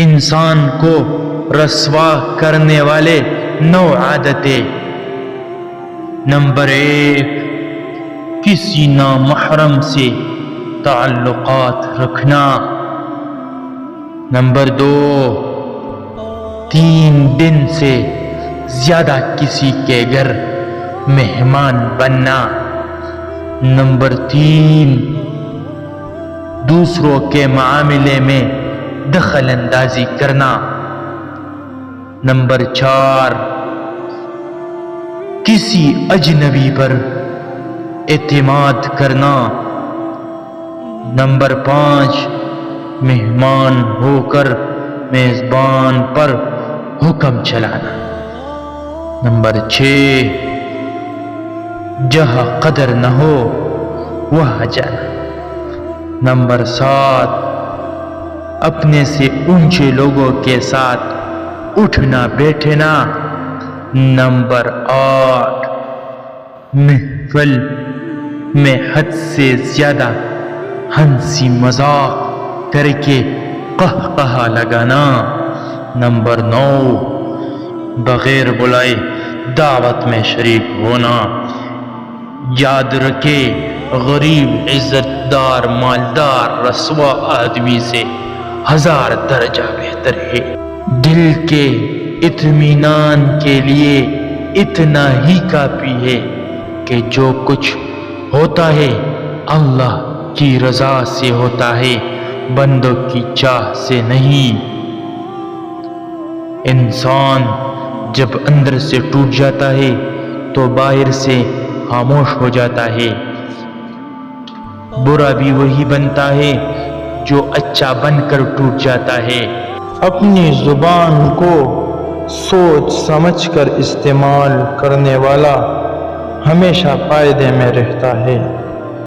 انسان کو رسوا کرنے والے 9 عادتیں۔ نمبر 1، کسی نامحرم سے تعلقات رکھنا۔ نمبر 2، 3 دن سے زیادہ کسی کے گھر مہمان بننا۔ نمبر 3، دوسروں کے معاملے میں دخل اندازی کرنا۔ نمبر 4، کسی اجنبی پر اعتماد کرنا۔ نمبر 5، مہمان ہو کر میزبان پر حکم چلانا۔ نمبر 6، جہاں قدر نہ ہو وہاں جانا۔ نمبر 7، اپنے سے اونچے لوگوں کے ساتھ اٹھنا بیٹھنا۔ نمبر 8، محفل میں حد سے زیادہ ہنسی مذاق کر کے قہقہا لگانا۔ نمبر 9، بغیر بلائے دعوت میں شریک ہونا۔ یاد رکھے، غریب عزت دار مالدار رسوا آدمی سے 1000 درجہ بہتر ہے۔ دل کے اطمینان کے لیے اتنا ہی کافی ہے کہ جو کچھ ہوتا ہے اللہ کی رضا سے ہوتا ہے، بندوں کی چاہ سے نہیں۔ انسان جب اندر سے ٹوٹ جاتا ہے تو باہر سے خاموش ہو جاتا ہے۔ برا بھی وہی بنتا ہے جو اچھا بن کر ٹوٹ جاتا ہے۔ اپنی زبان کو سوچ سمجھ کر استعمال کرنے والا ہمیشہ فائدے میں رہتا ہے۔